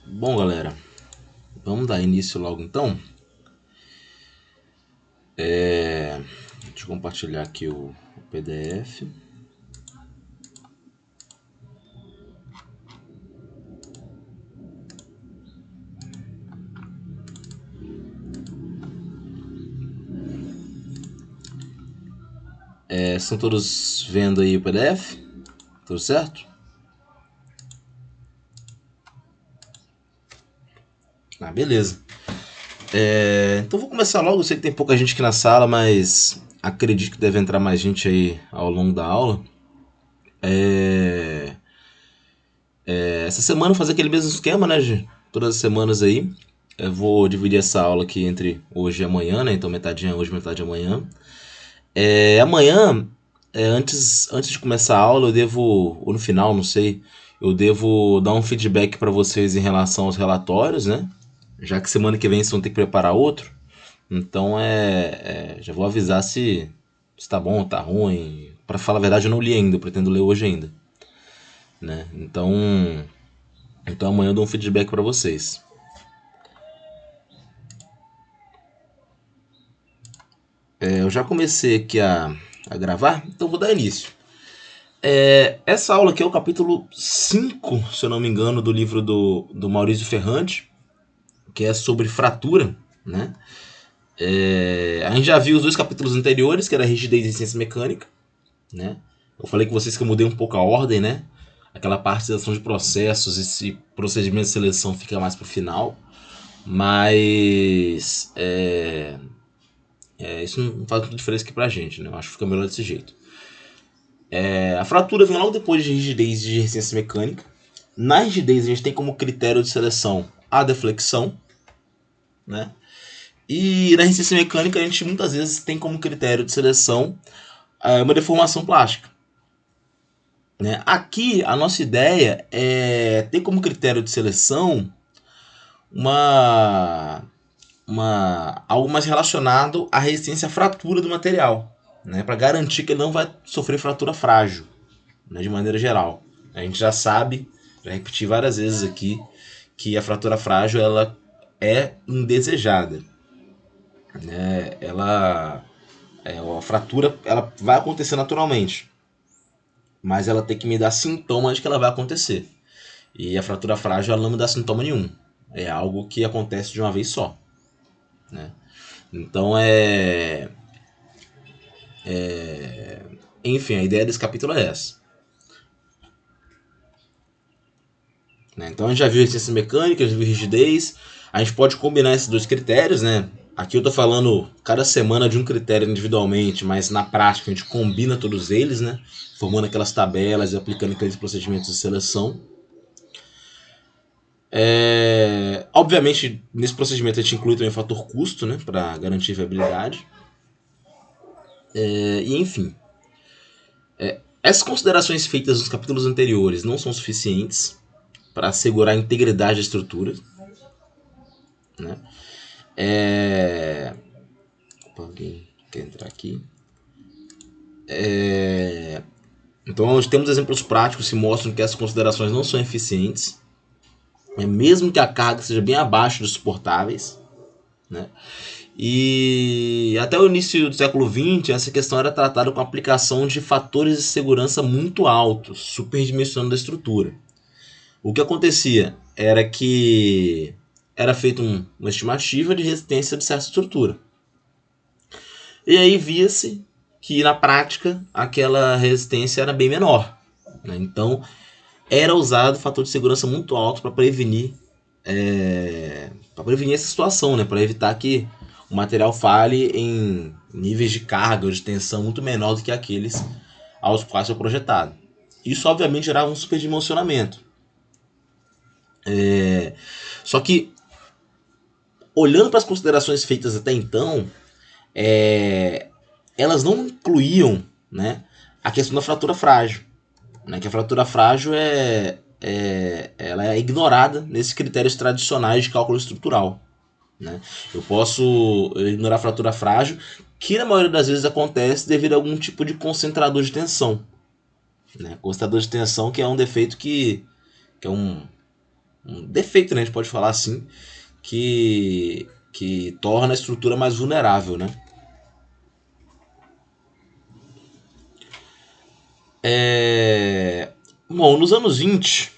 Bom, galera, vamos dar início logo então. Deixa eu compartilhar aqui o PDF. Estão todos vendo aí o PDF? Tudo certo? Beleza. Então vou começar logo. Eu sei que tem pouca gente aqui na sala, mas acredito que deve entrar mais gente aí ao longo da aula. Essa semana eu vou fazer aquele mesmo esquema, né, gente? Todas as semanas aí. Eu vou dividir essa aula aqui entre hoje e amanhã, né? Então metade hoje, metade amanhã. Amanhã, antes de começar a aula, eu devo, ou no final, não sei, eu devo dar um feedback para vocês em relação aos relatórios, né? Já que semana que vem vocês vão ter que preparar outro. Então já vou avisar se tá bom ou tá ruim. Para falar a verdade, eu não li ainda, eu pretendo ler hoje ainda, né? Então amanhã eu dou um feedback para vocês. Eu já comecei aqui a gravar, então vou dar início. Essa aula aqui é o capítulo 5, se eu não me engano, do livro do Maurício Ferrante, que é sobre fratura, né? A gente já viu os dois capítulos anteriores, que era rigidez e ciência mecânica, né? Eu falei com vocês que eu mudei um pouco a ordem, né? Aquela partição de processos, esse procedimento de seleção fica mais pro final, mas isso não faz muita diferença aqui pra gente, né? Eu acho que fica melhor desse jeito. A fratura vem logo depois de rigidez e de resistência mecânica. Na rigidez, a gente tem como critério de seleção a deflexão, né? E na resistência mecânica, a gente muitas vezes tem como critério de seleção uma deformação plástica, né? Aqui, a nossa ideia é ter como critério de seleção uma, algo mais relacionado à resistência à fratura do material, né? Para garantir que ele não vai sofrer fratura frágil, né? De maneira geral. A gente já sabe, já repeti várias vezes aqui, que a fratura frágil ela é indesejada, né? A fratura ela vai acontecer naturalmente, mas ela tem que me dar sintomas de que ela vai acontecer. E a fratura frágil ela não me dá sintoma nenhum. É algo que acontece de uma vez só, né? Então enfim, a ideia desse capítulo é essa. Né? Então a gente já viu resistência mecânica, já viu rigidez. A gente pode combinar esses dois critérios, né? Aqui eu tô falando cada semana de um critério individualmente, mas na prática a gente combina todos eles, né? Formando aquelas tabelas e aplicando aqueles procedimentos de seleção. Obviamente, nesse procedimento a gente inclui também o fator custo, né? Para garantir viabilidade. E enfim, essas considerações feitas nos capítulos anteriores não são suficientes para assegurar a integridade da estrutura, né? Opa, alguém quer entrar aqui? Então, nós temos exemplos práticos que mostram que essas considerações não são eficientes, mesmo que a carga seja bem abaixo dos suportáveis, né? E até o início do século XX, essa questão era tratada com a aplicação de fatores de segurança muito altos, superdimensionando a estrutura. O que acontecia era que era feita uma estimativa de resistência de certa estrutura. E aí via-se que na prática aquela resistência era bem menor, né? Então era usado fator de segurança muito alto para prevenir essa situação, né? Para evitar que o material falhe em níveis de carga ou de tensão muito menor do que aqueles aos quais foi projetado. Isso obviamente gerava um superdimensionamento. Só que olhando para as considerações feitas até então, elas não incluíam, né, a questão da fratura frágil, né, que a fratura frágil ela é ignorada nesses critérios tradicionais de cálculo estrutural, né? Eu posso ignorar a fratura frágil, que na maioria das vezes acontece devido a algum tipo de concentrador de tensão, né? Concentrador de tensão que é um defeito que é defeito, né? A gente pode falar assim, que torna a estrutura mais vulnerável, né? Bom, nos anos 20,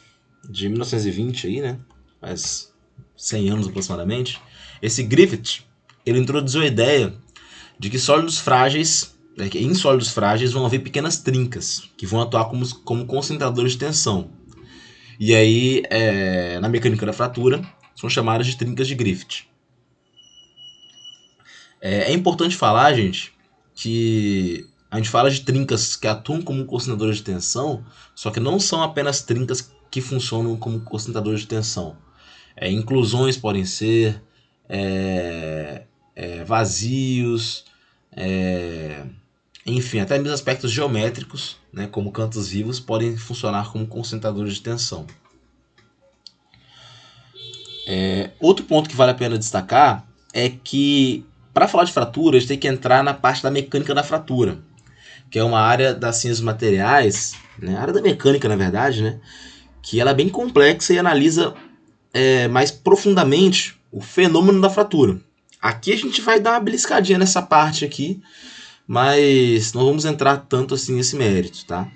de 1920 aí, né? Faz 100 anos aproximadamente, esse Griffith, ele introduziu a ideia de que em sólidos frágeis vão haver pequenas trincas que vão atuar como concentradores de tensão. E aí, na mecânica da fratura, são chamadas de trincas de Griffith. É importante falar, gente, que a gente fala de trincas que atuam como concentradores de tensão, só que não são apenas trincas que funcionam como concentradores de tensão. Inclusões podem ser, vazios, enfim, até mesmo aspectos geométricos, né, como cantos vivos, podem funcionar como concentradores de tensão. Outro ponto que vale a pena destacar é que, para falar de fratura, a gente tem que entrar na parte da mecânica da fratura, que é uma área das ciências materiais, né, a área da mecânica, na verdade, né, que ela é bem complexa e analisa mais profundamente o fenômeno da fratura. Aqui a gente vai dar uma beliscadinha nessa parte aqui, mas não vamos entrar tanto assim nesse mérito, tá?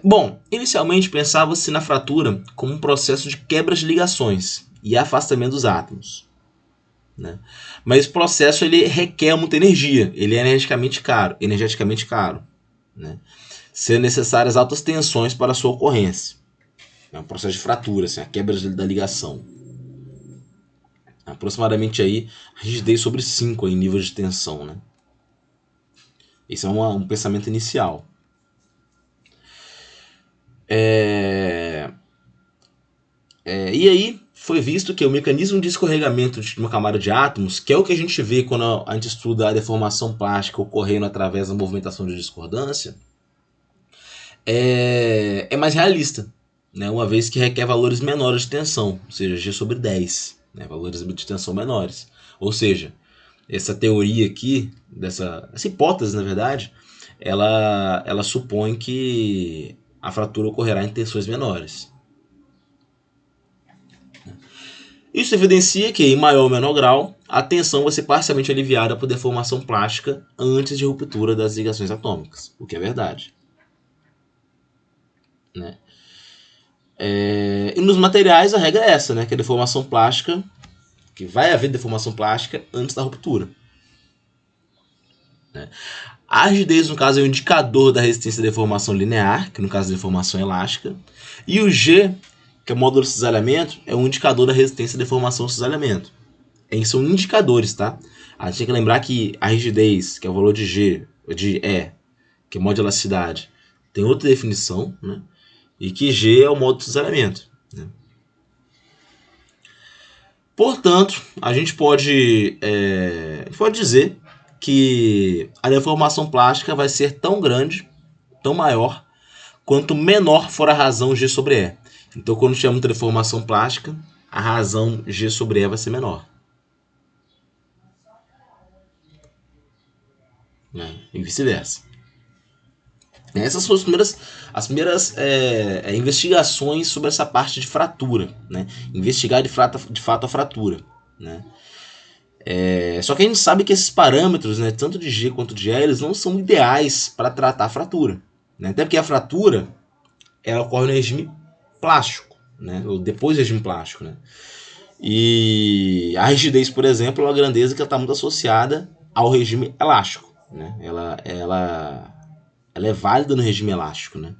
Bom, inicialmente pensava-se na fratura como um processo de quebra de ligações e afastamento dos átomos, né? Mas esse processo ele requer muita energia, ele é energeticamente caro, né? Sendo necessárias altas tensões para a sua ocorrência. É um processo de fratura, assim, a quebra da ligação. Aproximadamente aí, a rigidez sobre 5 em nível de tensão, né? Esse é um pensamento inicial. E aí foi visto que o mecanismo de escorregamento de uma camada de átomos, que é o que a gente vê quando a gente estuda a deformação plástica ocorrendo através da movimentação de discordância, é mais realista, né? Uma vez que requer valores menores de tensão, ou seja, G sobre 10, né? Valores de tensão menores. Ou seja, essa teoria aqui, essa hipótese, na verdade, ela supõe que a fratura ocorrerá em tensões menores. Isso evidencia que, em maior ou menor grau, a tensão vai ser parcialmente aliviada por deformação plástica antes de ruptura das ligações atômicas, o que é verdade, né? E nos materiais a regra é essa, né? Que a deformação plástica, que vai haver deformação plástica antes da ruptura, né? A rigidez, no caso, é um indicador da resistência à deformação linear, que no caso é deformação elástica, e o G, que é o módulo de cisalhamento, é um indicador da resistência à deformação cisalhamento. São indicadores, tá? A gente tem que lembrar que a rigidez, que é o valor de G, de E, que é o modo de elasticidade, tem outra definição, né? E que G é o modo de cisalhamento, né? Portanto, a gente pode dizer que a deformação plástica vai ser tão grande, tão maior, quanto menor for a razão G sobre E. Então, quando tiver muita deformação plástica, a razão G sobre E vai ser menor, né? E vice-versa. Essas são as primeiras investigações sobre essa parte de fratura, né? Investigar de fato a fratura, né? Só que a gente sabe que esses parâmetros, né, tanto de G quanto de E, eles não são ideais para tratar a fratura, né? Até porque a fratura ela ocorre no regime plástico, né? Ou depois do regime plástico, né? E a rigidez, por exemplo, é uma grandeza que está muito associada ao regime elástico, né? Ela é válida no regime elástico, né?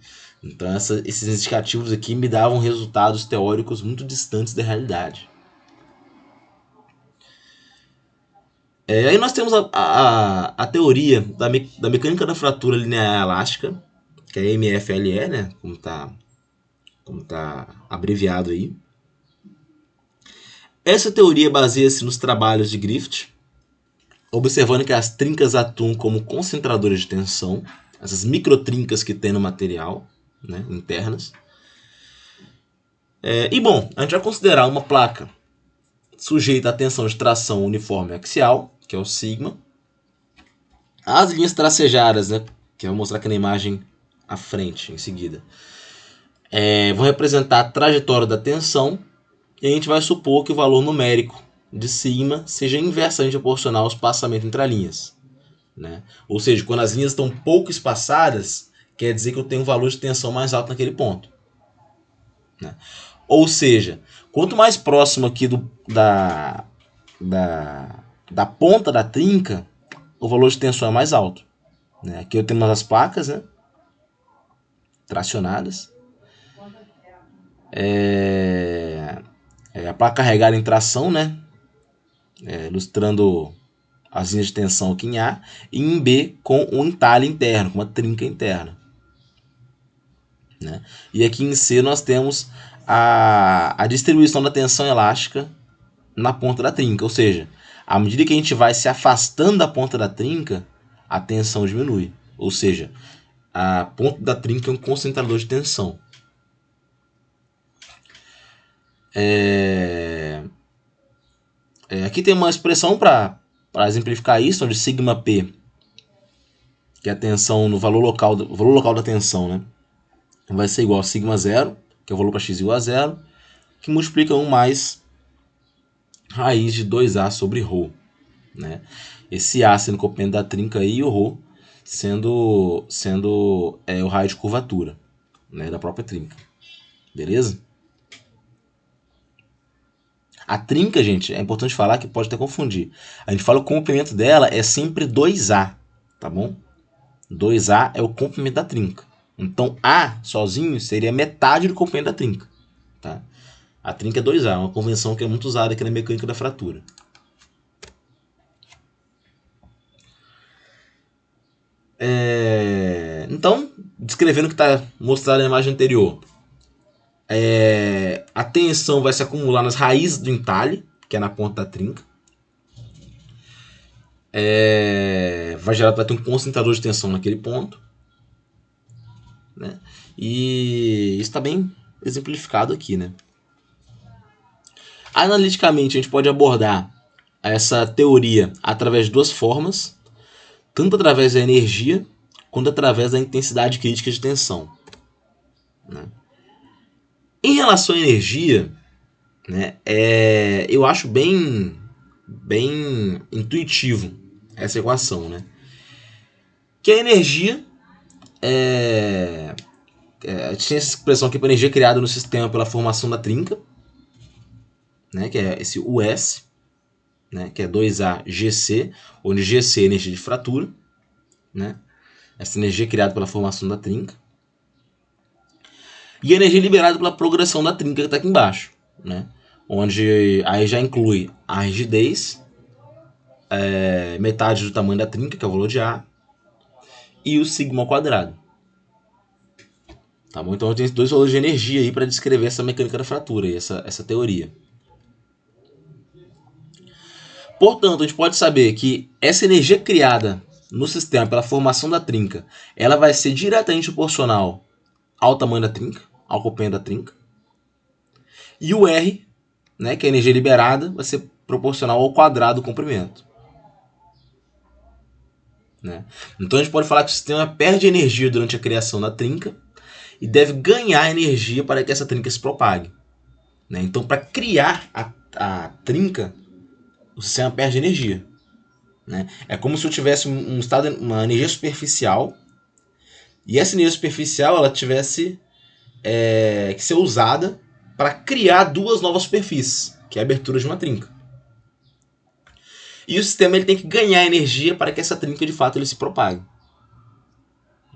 Então esses indicativos aqui me davam resultados teóricos muito distantes da realidade. Aí nós temos a teoria da mecânica da fratura linear elástica, que é MFLE, né? Como tá abreviado aí. Essa teoria baseia-se nos trabalhos de Griffith, observando que as trincas atuam como concentradores de tensão, essas microtrincas que tem no material, né, internas. E bom, a gente vai considerar uma placa sujeita à tensão de tração uniforme axial, que é o sigma. As linhas tracejadas, né, que eu vou mostrar aqui na imagem à frente, em seguida, vão representar a trajetória da tensão, e a gente vai supor que o valor numérico de sigma seja inversamente proporcional ao espaçamento entre as linhas, né? Ou seja, quando as linhas estão pouco espaçadas, quer dizer que eu tenho um valor de tensão mais alto naquele ponto, né? Ou seja, quanto mais próximo aqui da ponta da trinca, o valor de tensão é mais alto, né? Aqui eu tenho as placas, né, tracionadas. A placa carregada em tração, né, ilustrando as linhas de tensão aqui em A, e em B com um entalhe interno, com uma trinca interna, né? E aqui em C nós temos a distribuição da tensão elástica na ponta da trinca, ou seja, à medida que a gente vai se afastando da ponta da trinca, a tensão diminui, ou seja, a ponta da trinca é um concentrador de tensão. Aqui tem uma expressão para exemplificar isso, onde σp, que é a tensão no valor local da tensão, né, vai ser igual a σ0, que é o valor para x igual a 0, que multiplica 1 mais raiz de 2A sobre ρ, né? Esse A sendo o comprimento da trinca aí, e o ρ sendo o raio de curvatura, né, da própria trinca. Beleza? A trinca, gente, é importante falar que pode até confundir. A gente fala que o comprimento dela é sempre 2A, tá bom? 2A é o comprimento da trinca. Então, A sozinho seria metade do comprimento da trinca, tá? A trinca é 2A, uma convenção que é muito usada aqui na mecânica da fratura. Então, descrevendo o que está mostrado na imagem anterior, a tensão vai se acumular nas raízes do entalhe, que é na ponta da trinca. Vai ter um concentrador de tensão naquele ponto, né? E isso está bem exemplificado aqui, né? Analiticamente, a gente pode abordar essa teoria através de duas formas, tanto através da energia quanto através da intensidade crítica de tensão, né? Em relação à energia, né, eu acho bem intuitivo essa equação, né? Que a energia tinha essa expressão aqui para energia criada no sistema pela formação da trinca, né, que é esse US, né, que é 2AGC, onde GC é energia de fratura, né? Essa energia criada pela formação da trinca. E a energia liberada pela progressão da trinca que está aqui embaixo, né? Onde aí já inclui a rigidez, metade do tamanho da trinca, que é o valor de A, e o sigma ao quadrado. Tá bom? Então eu tenho dois valores de energia aí para descrever essa mecânica da fratura, essa teoria. Portanto, a gente pode saber que essa energia criada no sistema pela formação da trinca, ela vai ser diretamente proporcional ao tamanho da trinca, ao comprimento da trinca. E o R, né, que é a energia liberada, vai ser proporcional ao quadrado do comprimento, né? Então a gente pode falar que o sistema perde energia durante a criação da trinca e deve ganhar energia para que essa trinca se propague, né? Então, para criar a trinca, o sistema perde energia, né? É como se eu tivesse uma energia superficial, e essa energia superficial ela tivesse que ser usada para criar duas novas superfícies, que é a abertura de uma trinca. E o sistema ele tem que ganhar energia para que essa trinca de fato ele se propague,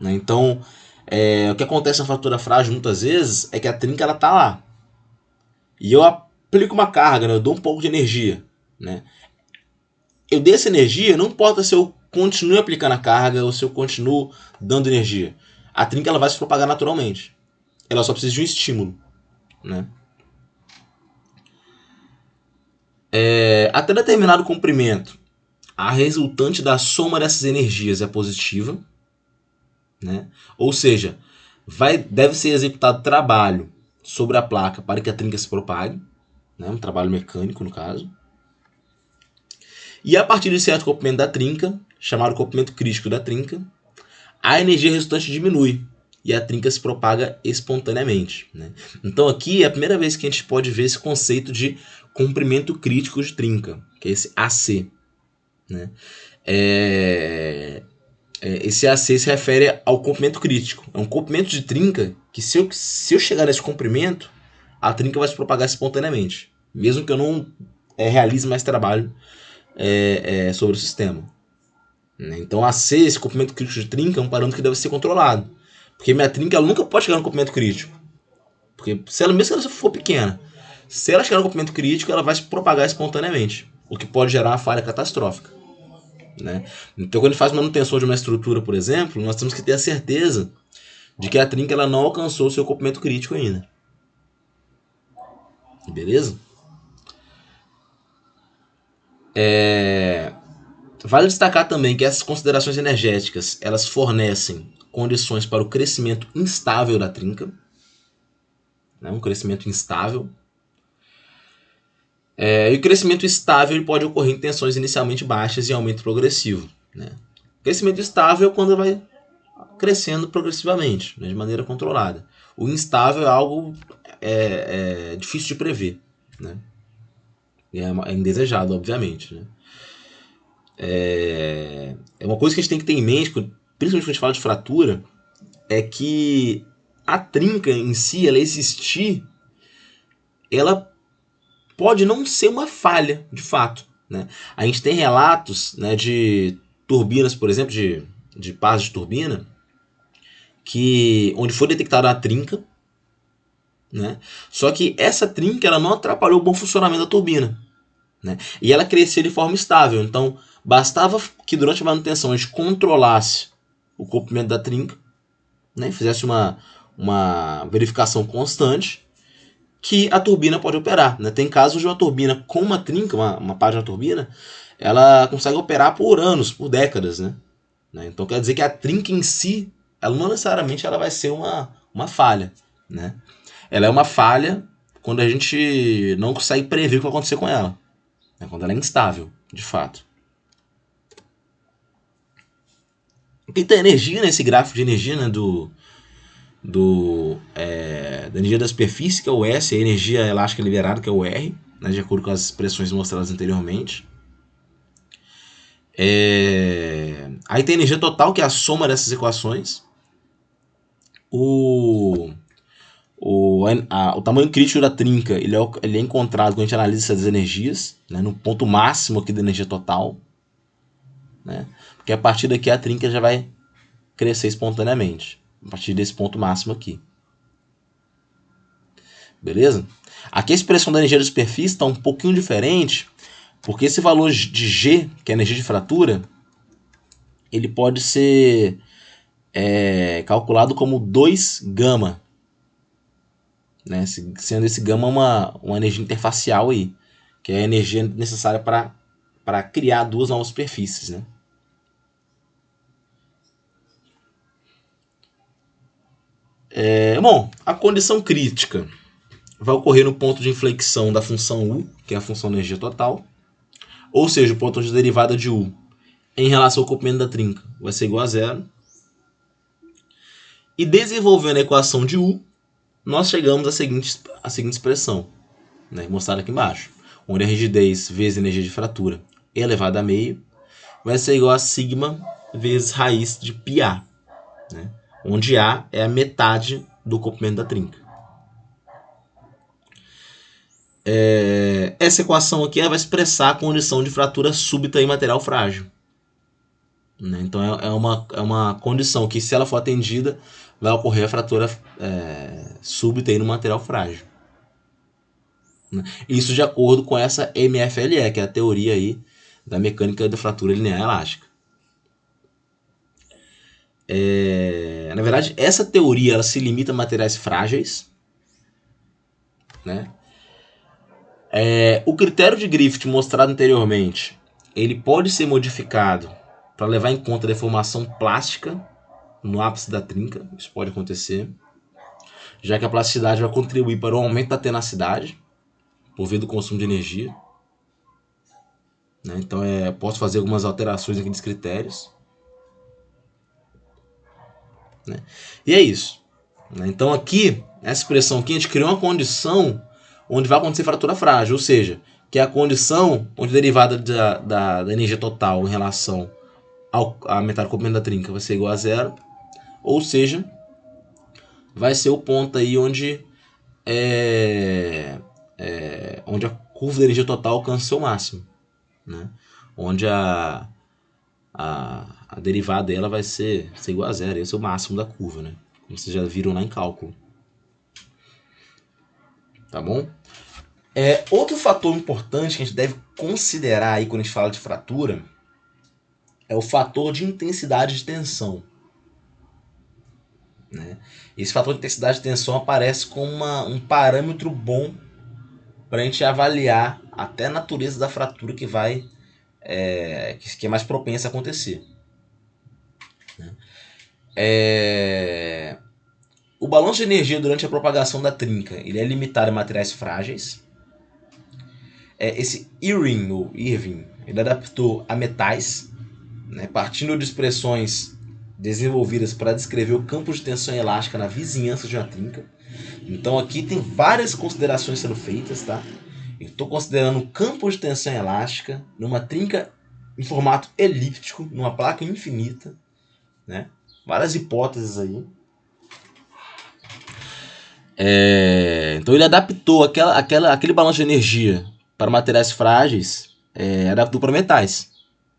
né? Então, o que acontece na fratura frágil muitas vezes é que a trinca ela está lá, e eu aplico uma carga, né? Eu dou um pouco de energia, né? Eu dei essa energia, não importa se eu continuo aplicando a carga ou se eu continuo dando energia, a trinca ela vai se propagar naturalmente. Ela só precisa de um estímulo, né? Até determinado comprimento, a resultante da soma dessas energias é positiva, né? Ou seja, deve ser executado trabalho sobre a placa para que a trinca se propague, né? Um trabalho mecânico no caso. E a partir de certo comprimento da trinca, chamado comprimento crítico da trinca, a energia resultante diminui, e a trinca se propaga espontaneamente, né? Então aqui é a primeira vez que a gente pode ver esse conceito de comprimento crítico de trinca, que é esse AC, né? Esse AC se refere ao comprimento crítico. É um comprimento de trinca que se eu chegar nesse comprimento, a trinca vai se propagar espontaneamente, mesmo que eu não realize mais trabalho sobre o sistema. Então AC, esse comprimento crítico de trinca, é um parâmetro que deve ser controlado. Porque minha trinca ela nunca pode chegar no comprimento crítico. Porque se ela, mesmo se ela for pequena, se ela chegar no comprimento crítico, ela vai se propagar espontaneamente, o que pode gerar uma falha catastrófica, né? Então, quando a gente faz manutenção de uma estrutura, por exemplo, nós temos que ter a certeza de que a trinca ela não alcançou o seu comprimento crítico ainda. Beleza? Vale destacar também que essas considerações energéticas elas fornecem condições para o crescimento instável da trinca, né? Um crescimento instável. E o crescimento estável ele pode ocorrer em tensões inicialmente baixas e aumento progressivo, né? Crescimento estável é quando vai crescendo progressivamente, né, de maneira controlada. O instável é algo difícil de prever, né? E é indesejado, obviamente, né? É uma coisa que a gente tem que ter em mente, principalmente quando a gente fala de fratura, é que a trinca em si, ela existir, ela pode não ser uma falha, de fato, né? A gente tem relatos, né, de turbinas, por exemplo, de pás de turbina, onde foi detectada a trinca, né? Só que essa trinca ela não atrapalhou o bom funcionamento da turbina, né? E ela crescia de forma estável. Então, bastava que durante a manutenção a gente controlasse o comprimento da trinca, né? Fizesse uma verificação constante, que a turbina pode operar, né? Tem casos de uma turbina com uma trinca, uma página turbina, ela consegue operar por anos, por décadas, né? Então quer dizer que a trinca em si, ela não necessariamente ela vai ser uma falha, né? Ela é uma falha quando a gente não consegue prever o que vai acontecer com ela, né? Quando ela é instável, de fato. Aqui tem energia nesse gráfico de energia, né, da energia da superfície, que é o S, a energia elástica liberada, que é o R, né, de acordo com as expressões mostradas anteriormente. Aí tem a energia total, que é a soma dessas equações. O tamanho crítico da trinca ele é encontrado quando a gente analisa essas energias, né, no ponto máximo aqui da energia total, né, porque a partir daqui a trinca já vai crescer espontaneamente, a partir desse ponto máximo aqui. Beleza? Aqui a expressão da energia da superfície está um pouquinho diferente, porque esse valor de G, que é a energia de fratura, ele pode ser calculado como 2 gama, né? Sendo esse gama uma energia interfacial aí, que é a energia necessária para criar duas novas superfícies, né? Bom, a condição crítica vai ocorrer no ponto de inflexão da função U, que é a função de energia total, ou seja, o ponto de derivada de U em relação ao comprimento da trinca vai ser igual a zero. E desenvolvendo a equação de U, nós chegamos à seguinte expressão, né, mostrada aqui embaixo, onde a rigidez vezes a energia de fratura elevado a meio vai ser igual a sigma vezes raiz de πA, né, onde A é a metade do comprimento da trinca. Essa equação aqui vai expressar a condição de fratura súbita em material frágil. Né? Então é uma condição que, se ela for atendida, vai ocorrer a fratura súbita aí no material frágil. Né? Isso de acordo com essa MFLE, que é a teoria aí da mecânica da fratura linear elástica. Na verdade, essa teoria ela se limita a materiais frágeis. Né? O critério de Griffith mostrado anteriormente, ele pode ser modificado para levar em conta a deformação plástica no ápice da trinca. Isso pode acontecer, já que a plasticidade vai contribuir para o aumento da tenacidade por via do consumo de energia. Né? Então posso fazer algumas alterações aqui nos critérios. né? E é isso, né? Então aqui, essa expressão aqui, a gente criou uma condição onde vai acontecer fratura frágil, ou seja, que é a condição onde a derivada da energia total em relação à metade do comprimento da trinca vai ser igual a zero, ou seja, vai ser o ponto aí onde onde a curva da energia total alcança seu máximo, né? Onde a derivada dela vai ser igual a zero, esse é o máximo da curva, né? Como vocês já viram lá em cálculo. Tá bom? Outro fator importante que a gente deve considerar aí quando a gente fala de fratura é o fator de intensidade de tensão, né? Esse fator de intensidade de tensão aparece como um parâmetro bom para a gente avaliar até a natureza da fratura que é mais propensa a acontecer, né? O balanço de energia durante a propagação da trinca ele é limitado a materiais frágeis. Esse Irving ele adaptou a metais, né, partindo de expressões desenvolvidas para descrever o campo de tensão elástica na vizinhança de uma trinca. Então aqui tem várias considerações sendo feitas, tá? Eu estou considerando o campo de tensão elástica numa trinca em formato elíptico, numa placa infinita, né? Várias hipóteses aí. Então ele adaptou aquele balanço de energia para materiais frágeis, adaptou para metais,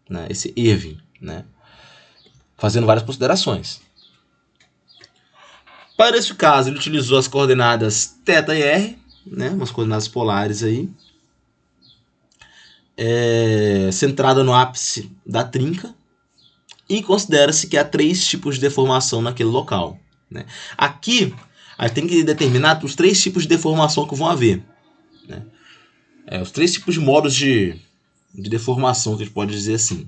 né? Esse Irving, né? Fazendo várias considerações. Para esse caso, ele utilizou as coordenadas θ e r, né? Umas coordenadas polares aí, centrada no ápice da trinca, e considera-se que há 3 tipos de deformação naquele local, né? Aqui a gente tem que determinar os 3 tipos de deformação que vão haver, né? Os 3 tipos de modos de deformação que a gente pode dizer assim.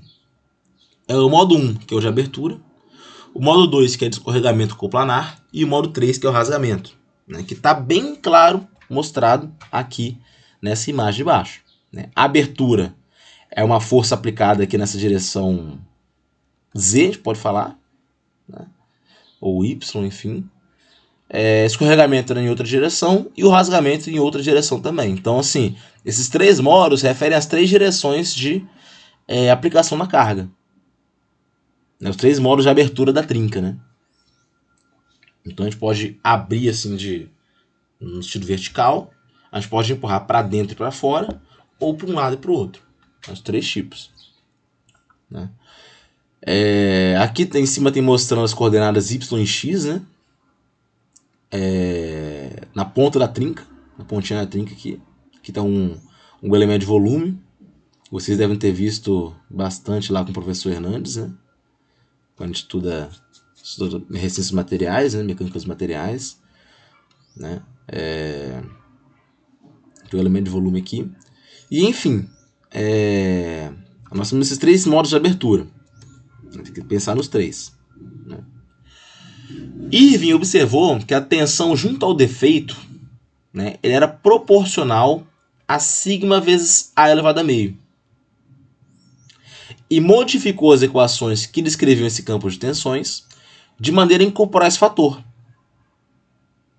O modo 1, que é o de abertura, o modo 2, que é de escorregamento coplanar, e o modo 3, que é o rasgamento, né? Que está bem claro mostrado aqui nessa imagem de baixo, né? A abertura é uma força aplicada aqui nessa direção Z, a gente pode falar, né? Ou Y, enfim. Escorregamento em outra direção e o rasgamento em outra direção também. Então, assim, esses 3 modos referem às 3 direções de aplicação na carga. Os 3 modos de abertura da trinca, né? Então a gente pode abrir assim no sentido vertical, a gente pode empurrar para dentro e para fora, ou para um lado e para o outro. Os 3 tipos, né? Aqui em cima tem mostrando as coordenadas y e x, né? Na ponta da trinca, na pontinha da trinca aqui está um elemento de volume. Vocês devem ter visto bastante lá com o professor Hernandes, né? Quando a gente estuda resistências materiais, né? Mecânica dos materiais, né? Tem um elemento de volume aqui. E enfim, nós temos esses 3 modos de abertura. Tem que pensar nos 3, né? Irving observou que a tensão junto ao defeito, né, ele era proporcional a sigma vezes A elevado a meio. E modificou as equações que descreviam esse campo de tensões de maneira a incorporar esse fator,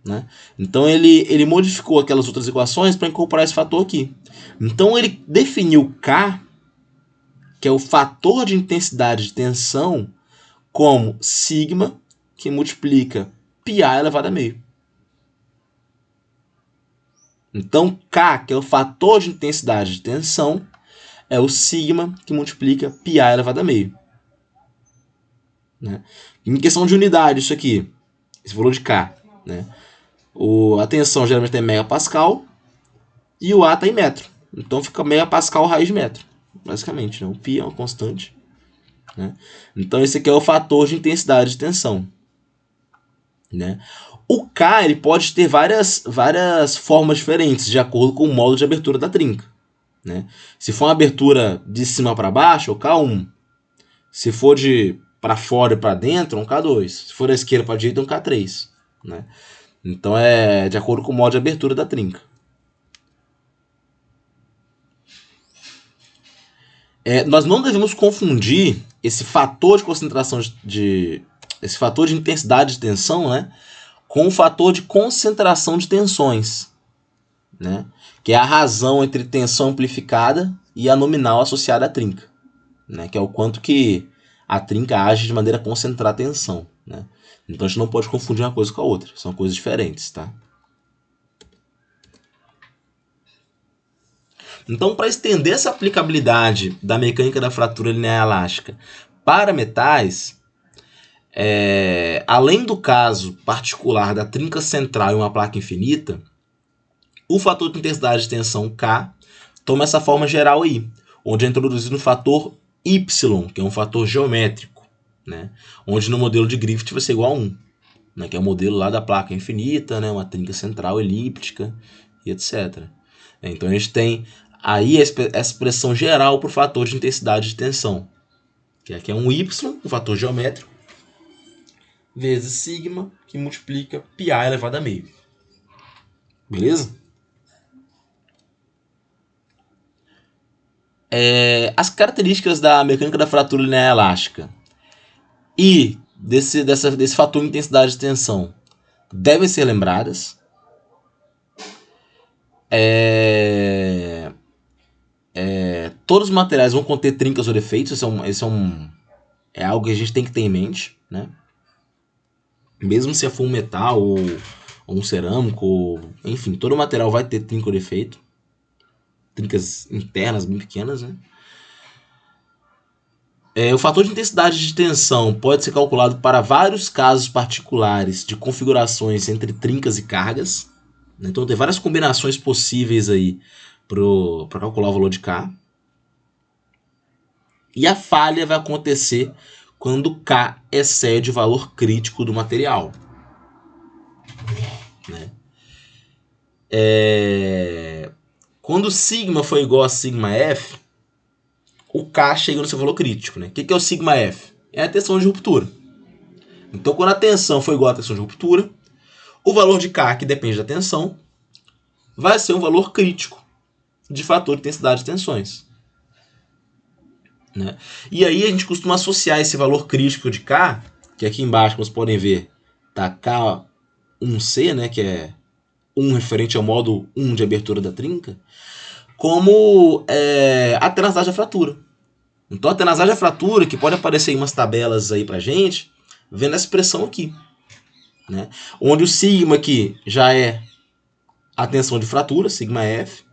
né? Então ele modificou aquelas outras equações para incorporar esse fator aqui. Então ele definiu K, que é o fator de intensidade de tensão, como sigma que multiplica πA elevado a meio. Então K, que é o fator de intensidade de tensão, é o sigma que multiplica πA elevado a meio, né? Em questão de unidade, isso aqui, esse valor de K, né? A tensão geralmente é megapascal e o A está em metro. Então fica megapascal raiz de metro, basicamente, né? O π é uma constante, né? Então esse aqui é o fator de intensidade de tensão, né? O K ele pode ter várias formas diferentes de acordo com o modo de abertura da trinca, né? Se for uma abertura de cima para baixo, é o K1. Se for de para fora e para dentro, é um K2. Se for da esquerda para a direita, é um K3, né? Então é de acordo com o modo de abertura da trinca. Nós não devemos confundir esse fator de concentração esse fator de intensidade de tensão, né, com o fator de concentração de tensões, né, que é a razão entre tensão amplificada e a nominal associada à trinca, né, que é o quanto que a trinca age de maneira a concentrar a tensão, né. Então a gente não pode confundir uma coisa com a outra, são coisas diferentes, tá? Então, para estender essa aplicabilidade da mecânica da fratura linear elástica para metais, além do caso particular da trinca central em uma placa infinita, o fator de intensidade de tensão K toma essa forma geral aí, onde é introduzido um fator Y, que é um fator geométrico, né? Onde no modelo de Griffith vai ser igual a 1, né? Que é o modelo lá da placa infinita, né? Uma trinca central elíptica e etc. Então a gente tem aí essa expressão geral para o fator de intensidade de tensão, que aqui é um Y, um fator geométrico, vezes sigma, que multiplica π elevado a meio. Beleza? As características da mecânica da fratura linear elástica e desse fator de intensidade de tensão devem ser lembradas. Todos os materiais vão conter trincas ou defeitos, é algo que a gente tem que ter em mente, né? Mesmo se for um metal ou um cerâmico, enfim, todo material vai ter trinca ou defeito. Trincas internas bem pequenas, né? O fator de intensidade de tensão pode ser calculado para vários casos particulares de configurações entre trincas e cargas. Então tem várias combinações possíveis aí para calcular o valor de K. E a falha vai acontecer quando K excede o valor crítico do material, né? Quando sigma for igual a sigma F, o K chega no seu valor crítico, né? O que é o sigma F? É a tensão de ruptura. Então, quando a tensão for igual à tensão de ruptura, o valor de K, que depende da tensão, vai ser um valor crítico de fator de intensidade de tensões, né? E aí a gente costuma associar esse valor crítico de K, que aqui embaixo, como vocês podem ver, tá K1C, né, que é 1 referente ao modo 1 de abertura da trinca, como a tenacidade da fratura. Então a tenacidade da fratura, que pode aparecer em umas tabelas aí pra gente, vendo essa expressão aqui, né? Onde o sigma aqui já é a tensão de fratura, sigma F,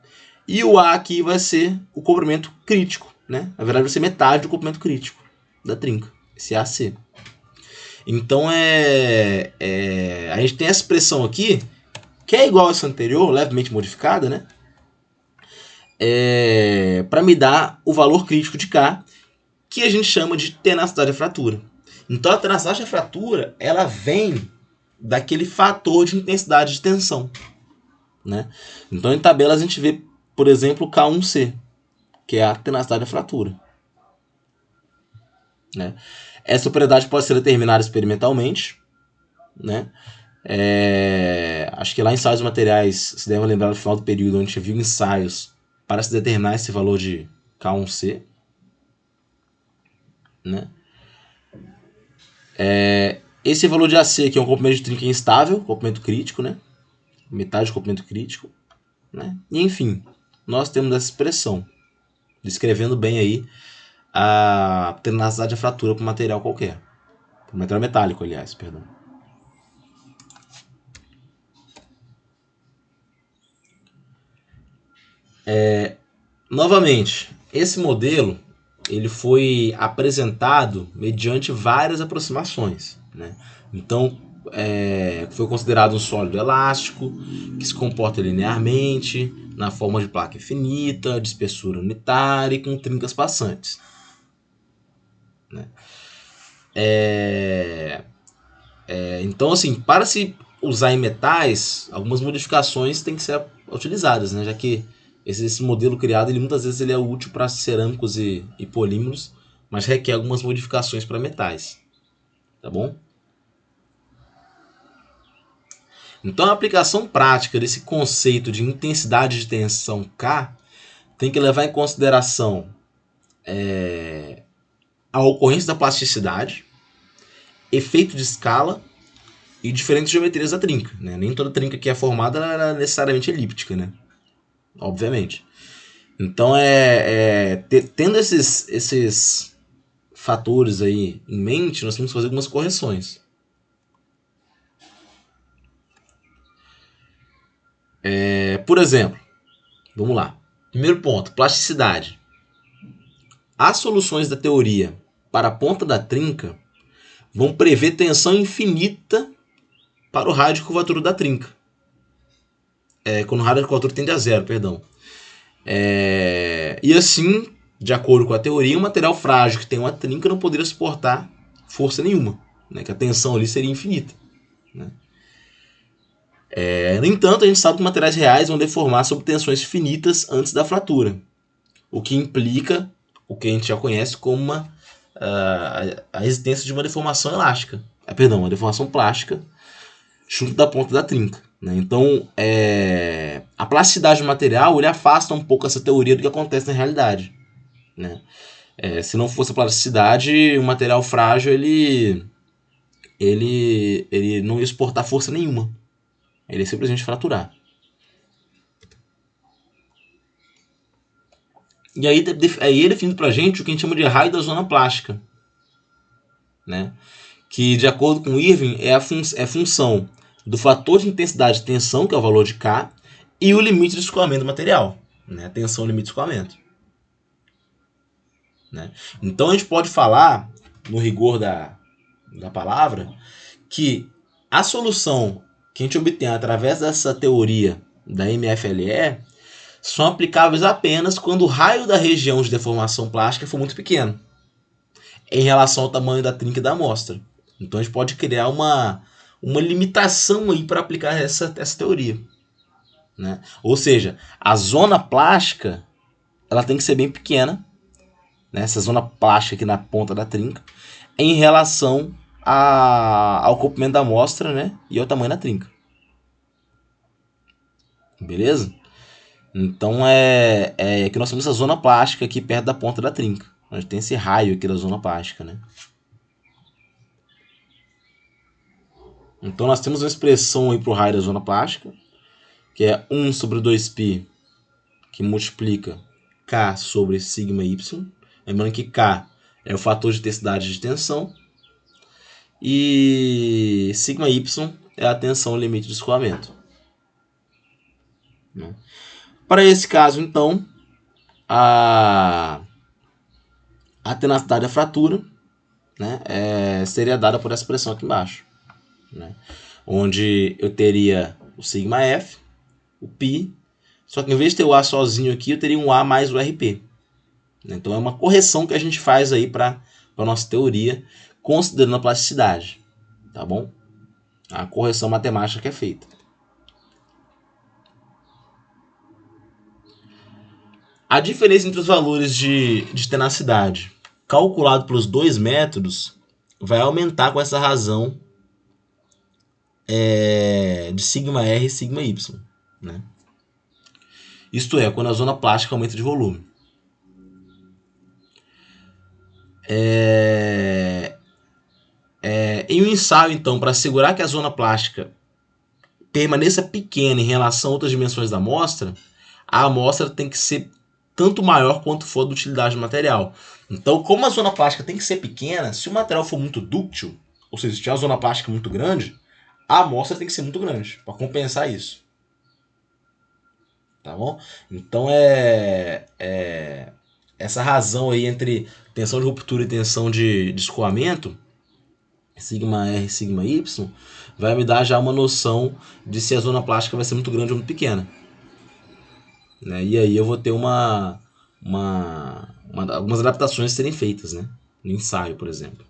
e o A aqui vai ser o comprimento crítico, né? Na verdade vai ser metade do comprimento crítico da trinca, esse AC. Então a gente tem essa expressão aqui, que é igual a essa anterior, levemente modificada, né? Para me dar o valor crítico de K, que a gente chama de tenacidade da fratura. Então a tenacidade da fratura, ela vem daquele fator de intensidade de tensão, né? Então em tabelas a gente vê, por exemplo, K1C, que é a tenacidade da fratura, né? Essa propriedade pode ser determinada experimentalmente, né? Acho que lá em ensaios materiais, se devem lembrar do final do período, onde a gente viu ensaios para se determinar esse valor de K1C, né? Esse valor de AC aqui é um comprimento de trinca instável, comprimento crítico, né? Metade do comprimento crítico, né? E enfim, nós temos essa expressão, descrevendo bem aí a tenacidade da fratura para um material qualquer. Para um material metálico, aliás, perdão. Novamente, esse modelo ele foi apresentado mediante várias aproximações, né? Então, foi considerado um sólido elástico que se comporta linearmente, na forma de placa infinita, de espessura unitária e com trincas passantes, né? Então, assim, para se usar em metais, algumas modificações têm que ser utilizadas, né? Já que esse modelo criado, ele muitas vezes ele é útil para cerâmicos e polímeros, mas requer algumas modificações para metais, tá bom? Então a aplicação prática desse conceito de intensidade de tensão K tem que levar em consideração a ocorrência da plasticidade efeito de escala e diferentes geometrias da trinca, né? Nem toda trinca que é formada é necessariamente elíptica, né? Obviamente. Então, tendo esses fatores aí em mente, nós temos que fazer algumas correções. Por exemplo, vamos lá. Primeiro ponto, plasticidade. As soluções da teoria para a ponta da trinca vão prever tensão infinita para o raio de curvatura da trinca. Quando o raio de curvatura tende a zero, perdão. E assim, de acordo com a teoria, um material frágil que tem uma trinca não poderia suportar força nenhuma, né? Que a tensão ali seria infinita, né? No entanto, a gente sabe que materiais reais vão deformar sob tensões finitas antes da fratura, o que implica o que a gente já conhece como a existência de uma deformação elástica, uma deformação plástica junto da ponta da trinca, né? Então, a plasticidade do material ele afasta um pouco essa teoria do que acontece na realidade, né? Se não fosse a plasticidade, o material frágil ele não ia suportar força nenhuma. Ele ia simplesmente fraturar. E aí é definido pra gente o que a gente chama de raio da zona plástica, né? Que, de acordo com Irving, é função do fator de intensidade de tensão, que é o valor de K, e o limite de escoamento do material, né? Tensão, limite de escoamento, né? Então a gente pode falar, no rigor da palavra, que a solução que a gente obtém através dessa teoria da MFLE são aplicáveis apenas quando o raio da região de deformação plástica for muito pequeno em relação ao tamanho da trinca da amostra. Então a gente pode criar uma limitação aí para aplicar essa teoria, né? Ou seja, a zona plástica ela tem que ser bem pequena, né? Essa zona plástica aqui na ponta da trinca, em relação ao comprimento da amostra, né? E ao tamanho da trinca. Beleza? Então que nós temos essa zona plástica aqui perto da ponta da trinca. A gente tem esse raio aqui da zona plástica, né? Então nós temos uma expressão aí para o raio da zona plástica, que é 1 sobre 2π, que multiplica K sobre sigma y. Lembrando que K é o fator de intensidade de tensão. E sigma y é a tensão limite de escoamento. Para esse caso, então, a tenacidade da fratura, né, seria dada por essa expressão aqui embaixo, né, onde eu teria o sigma F, o π, só que em vez de ter o A sozinho aqui, eu teria um A mais o RP. Então é uma correção que a gente faz aí para a nossa teoria, considerando a plasticidade, tá bom? A correção matemática que é feita. A diferença entre os valores de tenacidade calculado pelos dois métodos vai aumentar com essa razão de sigma R e sigma Y, né? Isto é, quando a zona plástica aumenta de volume. Em um ensaio, então, para assegurar que a zona plástica permaneça pequena em relação a outras dimensões da amostra, a amostra tem que ser tanto maior quanto for da utilidade do material. Então, como a zona plástica tem que ser pequena, se o material for muito dúctil, ou seja, se tiver uma zona plástica muito grande, a amostra tem que ser muito grande para compensar isso. Tá bom? Então essa razão aí entre tensão de ruptura e tensão de escoamento, sigma R e sigma Y, vai me dar já uma noção de se a zona plástica vai ser muito grande ou muito pequena, né? E aí eu vou ter algumas adaptações a serem feitas, né? No ensaio, por exemplo.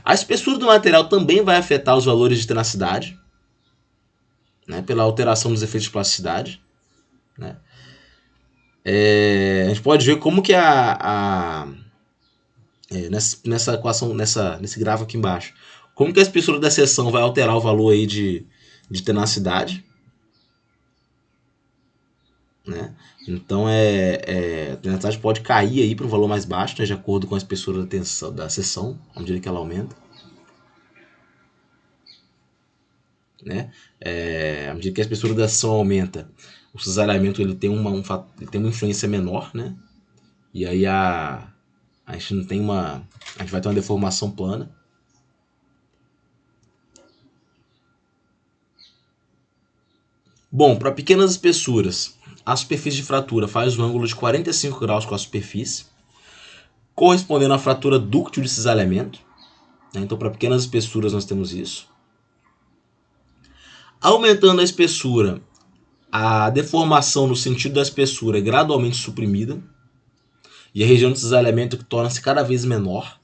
A espessura do material também vai afetar os valores de tenacidade, né? Pela alteração dos efeitos de plasticidade, né? A gente pode ver como que nessa equação, nesse gráfico aqui embaixo, como que a espessura da seção vai alterar o valor aí de tenacidade. né? Então a densidade pode cair aí para um valor mais baixo, né, de acordo com a espessura da seção, à medida que ela aumenta. Né? À medida que a espessura da seção aumenta, o cisalhamento ele tem uma influência menor, né? E aí a gente não tem a gente vai ter uma deformação plana. Bom, para pequenas espessuras, a superfície de fratura faz um ângulo de 45 graus com a superfície, correspondendo à fratura dúctil de cisalhamento. Então, para pequenas espessuras, nós temos isso. Aumentando a espessura, a deformação no sentido da espessura é gradualmente suprimida e a região de cisalhamento torna-se cada vez menor.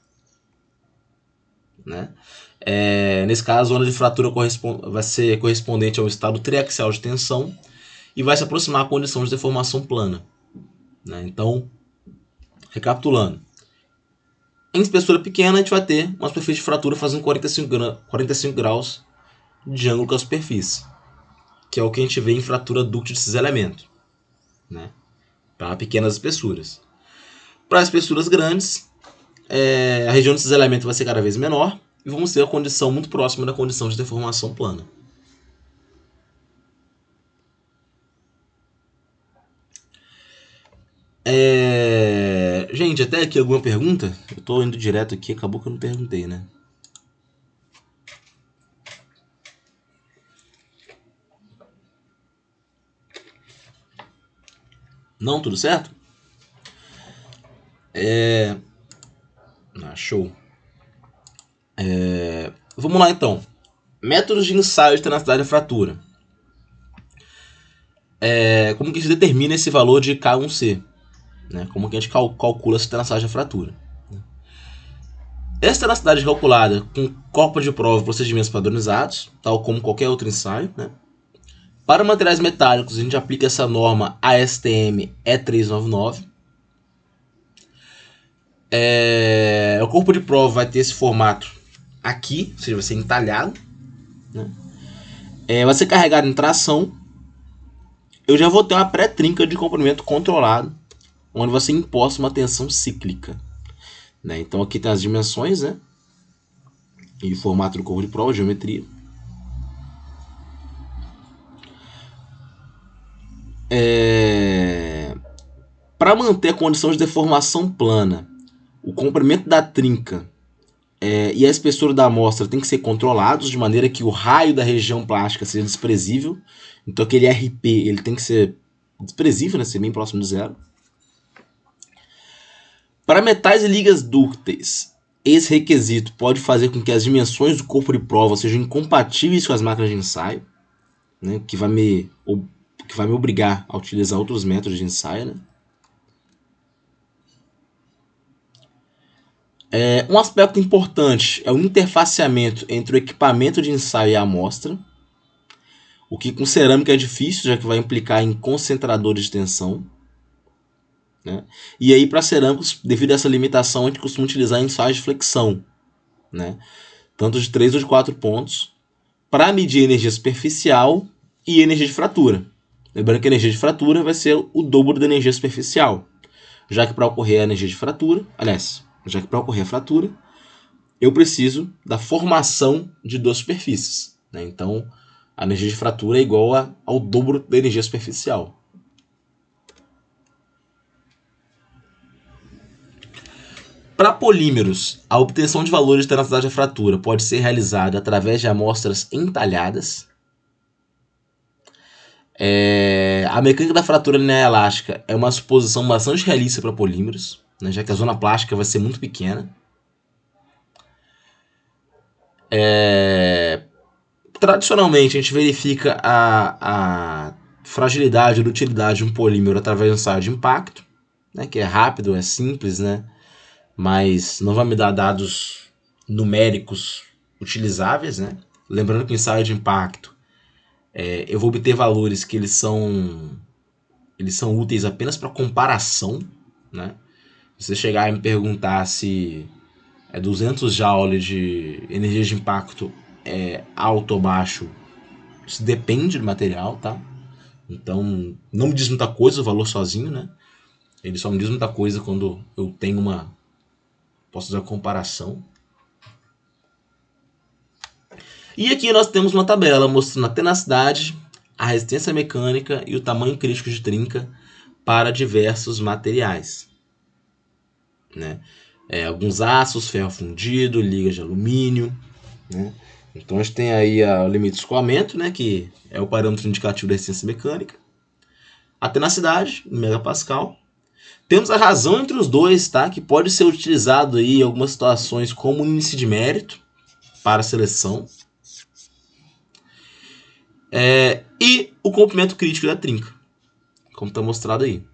Né? Nesse caso, a zona de fratura vai ser correspondente ao estado triaxial de tensão e vai se aproximar à condição de deformação plana. Né? Então, recapitulando, em espessura pequena a gente vai ter uma superfície de fratura fazendo 45 graus de ângulo com a superfície, que é o que a gente vê em fratura dúctil de cisalhamento, né? Para pequenas espessuras. Para espessuras grandes, a região de cisalhamento vai ser cada vez menor e vamos ter a condição muito próxima da condição de deformação plana. Gente, até aqui alguma pergunta? Eu estou indo direto aqui, acabou que eu não perguntei, né? Não, tudo certo? Show. Vamos lá então. Métodos de ensaio de tenacidade da fratura. Como que a gente determina esse valor de K1C? Né? Como que a gente calcula essa tenacidade da fratura? Essa tenacidade é calculada com corpo de prova e procedimentos padronizados, tal como qualquer outro ensaio. Né? Para materiais metálicos, a gente aplica essa norma ASTM E399. O corpo de prova vai ter esse formato aqui, ou seja, vai ser entalhado. Né? Vai ser carregado em tração. Eu já vou ter uma pré-trinca de comprimento controlado, onde vai ser imposta uma tensão cíclica. Né? Então aqui tem as dimensões, né? E o formato do corpo de prova, geometria. Para manter a condição de deformação plana, o comprimento da trinca e a espessura da amostra tem que ser controlados de maneira que o raio da região plástica seja desprezível. Então aquele RP ele tem que ser desprezível, né? Ser bem próximo de zero. Para metais e ligas dúcteis, esse requisito pode fazer com que as dimensões do corpo de prova sejam incompatíveis com as máquinas de ensaio, né? que vai me obrigar a utilizar outros métodos de ensaio. Né? Um aspecto importante é o interfaceamento entre o equipamento de ensaio e a amostra, o que com cerâmica é difícil, já que vai implicar em concentradores de tensão. Né? E aí, para cerâmicos, devido a essa limitação, a gente costuma utilizar ensaios de flexão, né? Tanto de 3 ou de 4 pontos, para medir energia superficial e energia de fratura. Lembrando que a energia de fratura vai ser o dobro da energia superficial, já que para ocorrer a energia de fratura, já que para ocorrer a fratura, eu preciso da formação de duas superfícies. Né? Então, a energia de fratura é igual ao dobro da energia superficial. Para polímeros, a obtenção de valores de tenacidade da fratura pode ser realizada através de amostras entalhadas. A mecânica da fratura linear elástica é uma suposição bastante realista para polímeros, né, já que a zona plástica vai ser muito pequena. Tradicionalmente, a gente verifica a fragilidade ou utilidade de um polímero através do ensaio de impacto, né, que é rápido, é simples, né, mas não vai me dar dados numéricos utilizáveis. Né? Lembrando que o ensaio de impacto eu vou obter valores que eles são úteis apenas para comparação. Né? Se você chegar e me perguntar se 200 Joule de energia de impacto é alto ou baixo, isso depende do material, tá? Então, não me diz muita coisa o valor sozinho, né? Ele só me diz muita coisa quando eu tenho posso fazer uma comparação. E aqui nós temos uma tabela mostrando a tenacidade, a resistência mecânica e o tamanho crítico de trinca para diversos materiais, né? Alguns aços, ferro fundido, ligas de alumínio, né? Então a gente tem aí o limite de escoamento, né, que é o parâmetro indicativo da resistência mecânica, a tenacidade, em megapascal. Temos a razão entre os dois, tá, que pode ser utilizado aí em algumas situações como índice de mérito para a seleção. E o comprimento crítico da trinca, como está mostrado aí.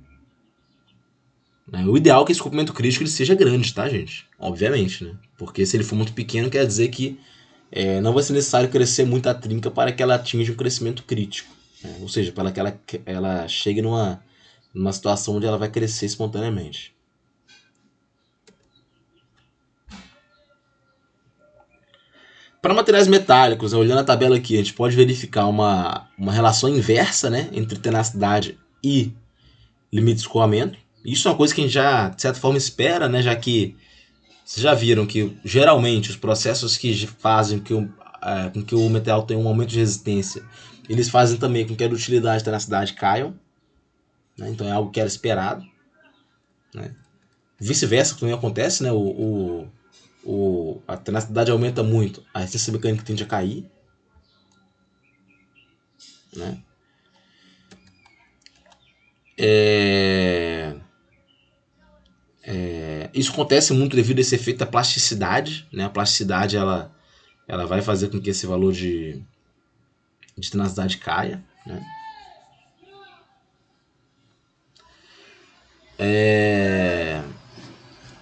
O ideal é que esse comprimento crítico ele seja grande, tá, gente? Obviamente, né? Porque se ele for muito pequeno, quer dizer que não vai ser necessário crescer muito a trinca para que ela atinja um crescimento crítico. Né? Ou seja, para que ela chegue numa situação onde ela vai crescer espontaneamente. Para materiais metálicos, olhando a tabela aqui, a gente pode verificar uma relação inversa, né, entre tenacidade e limite de escoamento. Isso é uma coisa que a gente já, de certa forma, espera, né, já que vocês já viram que, geralmente, os processos que fazem com que o metal tenha um aumento de resistência, eles fazem também com que a dutilidade e a tenacidade caiam. Né, então é algo que era esperado. Né. Vice-versa, também acontece, né, a tenacidade aumenta muito, a resistência mecânica tende a cair. Né. Isso acontece muito devido a esse efeito da plasticidade. Né? A plasticidade ela vai fazer com que esse valor de tenacidade caia. Né?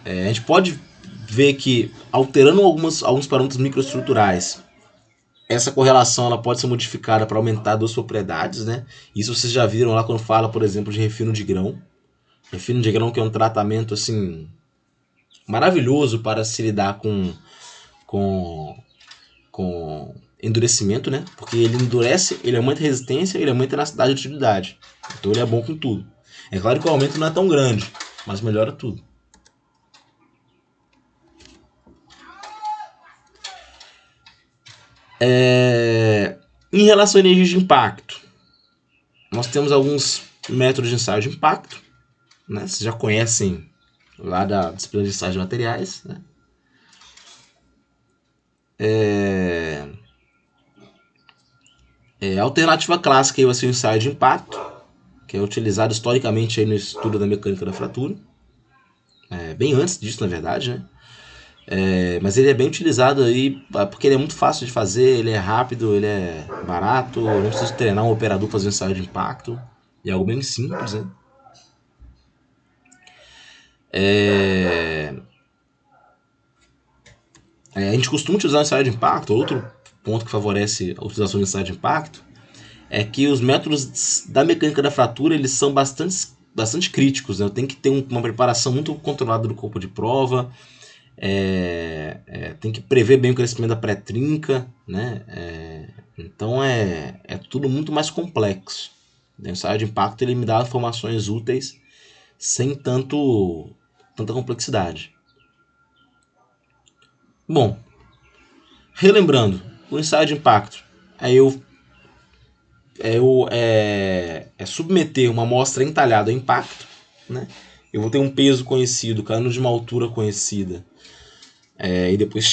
A gente pode ver que, alterando alguns parâmetros microestruturais, essa correlação ela pode ser modificada para aumentar duas propriedades. Né? Isso vocês já viram lá quando fala, por exemplo, de refino de grão. Refino de grão que é um tratamento assim maravilhoso para se lidar com endurecimento, né? Porque ele endurece, ele aumenta a resistência, ele aumenta a tenacidade e utilidade. Então ele é bom com tudo. É claro que o aumento não é tão grande, mas melhora tudo. Em relação à energia de impacto, nós temos alguns métodos de ensaio de impacto. Né? Vocês já conhecem lá da disciplina de ensaio de materiais. Né? A alternativa clássica aí vai ser o ensaio de impacto, que é utilizado historicamente aí no estudo da mecânica da fratura. Bem antes disso, na verdade, né? Mas ele é bem utilizado aí porque ele é muito fácil de fazer, ele é rápido, ele é barato, não precisa treinar um operador para fazer um ensaio de impacto, é algo bem simples, né? A gente costuma utilizar o ensaio de impacto. Outro ponto que favorece a utilização do ensaio de impacto é que os métodos da mecânica da fratura eles são bastante críticos. Né? Tem que ter uma preparação muito controlada do corpo de prova, tem que prever bem o crescimento da pré-trinca, né? Então é tudo muito mais complexo. O ensaio de impacto ele me dá informações úteis sem tanta complexidade. Bom, relembrando, o ensaio de impacto é submeter uma amostra entalhada a impacto. Né? Eu vou ter um peso conhecido caindo de uma altura conhecida e depois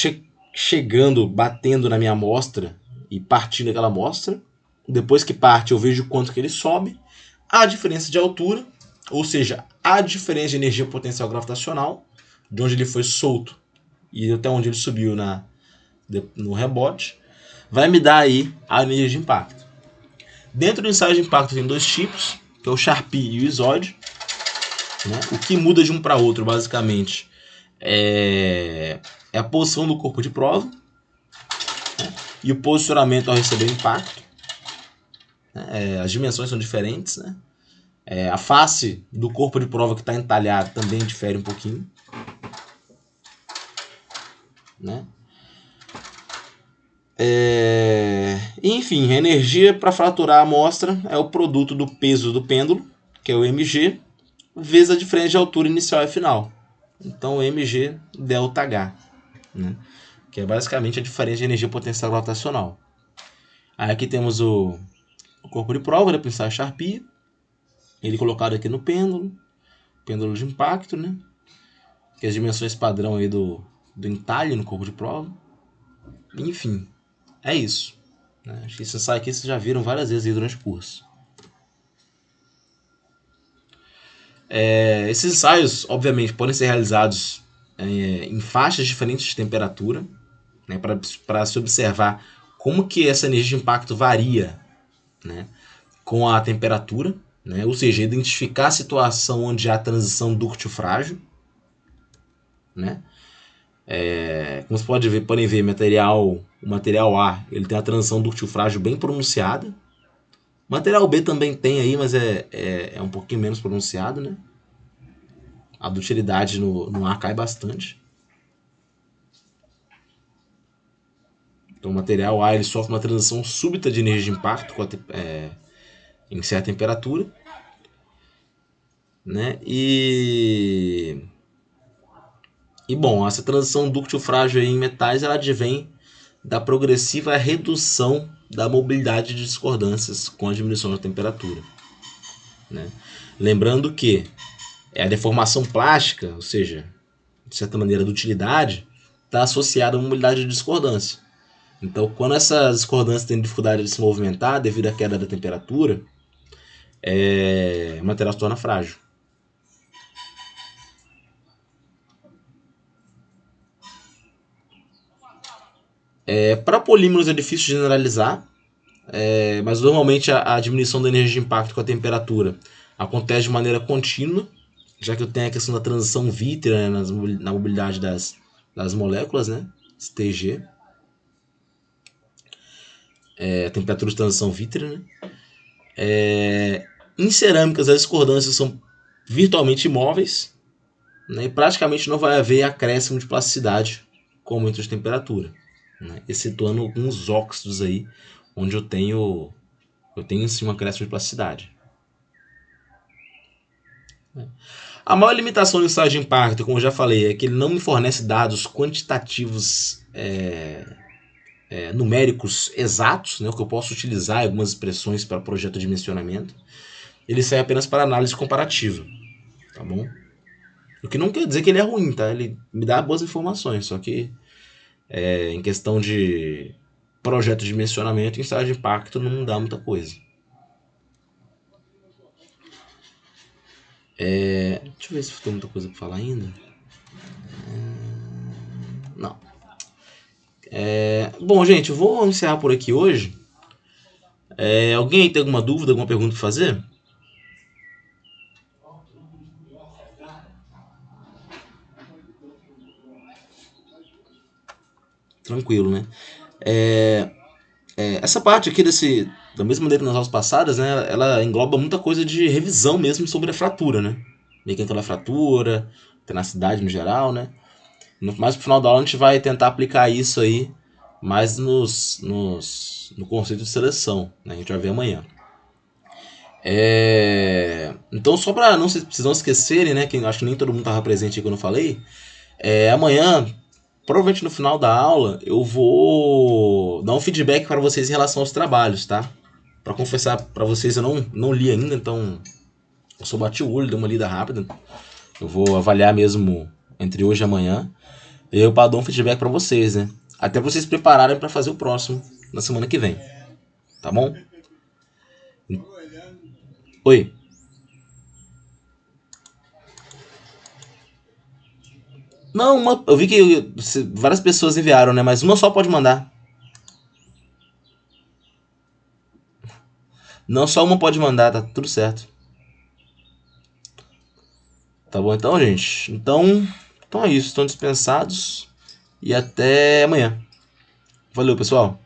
chegando, batendo na minha amostra e partindo aquela amostra. Depois que parte, eu vejo quanto que ele sobe. A diferença de altura, ou seja, a diferença de energia potencial gravitacional, de onde ele foi solto e até onde ele subiu no rebote, vai me dar aí a energia de impacto. Dentro do ensaio de impacto tem dois tipos, que é o Charpy e o Isode. Né? O que muda de um para outro, basicamente, é a posição do corpo de prova, né? E o posicionamento ao receber o impacto. Né? As dimensões são diferentes. Né? A face do corpo de prova que está entalhado também difere um pouquinho. Né? Enfim, a energia para fraturar a amostra é o produto do peso do pêndulo, que é o mg, vezes a diferença de altura inicial e final. Então, mg ΔH, né? Que é basicamente a diferença de energia potencial gravitacional. Aí aqui temos o corpo de prova, né, para ensaio Charpy, ele colocado aqui no pêndulo de impacto, né? Que as dimensões padrão aí do entalhe no corpo de prova. Enfim, é isso. Né? Acho que esse ensaio aqui vocês já viram várias vezes aí durante o curso. Esses ensaios, obviamente, podem ser realizados em faixas diferentes de temperatura, né, para se observar como que essa energia de impacto varia, né, com a temperatura, né, ou seja, identificar a situação onde há transição dúctil-frágil, né. Como vocês podem ver, o material A ele tem a transição dúctil-frágil bem pronunciada. O material B também tem aí, mas é um pouquinho menos pronunciado, né? A dutilidade no A cai bastante. Então o material A ele sofre uma transição súbita de energia de impacto em certa temperatura, né? E bom, essa transição dúctil-frágil em metais ela advém da progressiva redução da mobilidade de discordâncias com a diminuição da temperatura, né? Lembrando que a deformação plástica, ou seja, de certa maneira, a dutilidade, está associada à mobilidade de discordância. Então, quando essas discordâncias têm dificuldade de se movimentar devido à queda da temperatura, o material se torna frágil. Para polímeros é difícil generalizar, mas normalmente a diminuição da energia de impacto com a temperatura acontece de maneira contínua, já que eu tenho a questão da transição vítrea, né, na mobilidade das moléculas, né, TG, temperatura de transição vítrea. Né. Em cerâmicas, as discordâncias são virtualmente imóveis, né, e praticamente não vai haver acréscimo de plasticidade com aumento de temperatura, né, excetuando alguns óxidos aí, onde eu tenho em cima um acréscimo de plasticidade. A maior limitação do ensaio de impacto, como eu já falei, é que ele não me fornece dados quantitativos numéricos exatos, né, que eu posso utilizar algumas expressões para projeto de dimensionamento. Ele serve apenas para análise comparativa, tá bom? O que não quer dizer que ele é ruim, tá? Ele me dá boas informações, só que em questão de projeto de dimensionamento, ensaio de impacto não dá muita coisa. Deixa eu ver se tem muita coisa para falar ainda. Não. Bom, gente, eu vou encerrar por aqui hoje. Alguém aí tem alguma dúvida, alguma pergunta para fazer? Tranquilo, né? Essa parte aqui da mesma maneira nas aulas passadas, né, ela engloba muita coisa de revisão mesmo sobre a fratura, né? Mecânica da fratura, tenacidade no geral, né? Mais pro final da aula a gente vai tentar aplicar isso aí mais no conceito de seleção, né? A gente vai ver amanhã. Então, só para vocês não esquecerem, né? Que acho que nem todo mundo estava presente aí quando eu falei. Amanhã, provavelmente no final da aula, eu vou dar um feedback para vocês em relação aos trabalhos, tá? Para confessar para vocês, eu não li ainda, então eu só bati o olho, dei uma lida rápida. Eu vou avaliar mesmo entre hoje e amanhã. E eu dar um feedback para vocês, né? Até vocês se prepararem para fazer o próximo na semana que vem. Tá bom? Oi. Não, eu vi que várias pessoas enviaram, né? Mas uma só pode mandar. Não, só uma pode mandar, tá tudo certo. Tá bom então, gente? Então é isso. Estão dispensados. E até amanhã. Valeu, pessoal.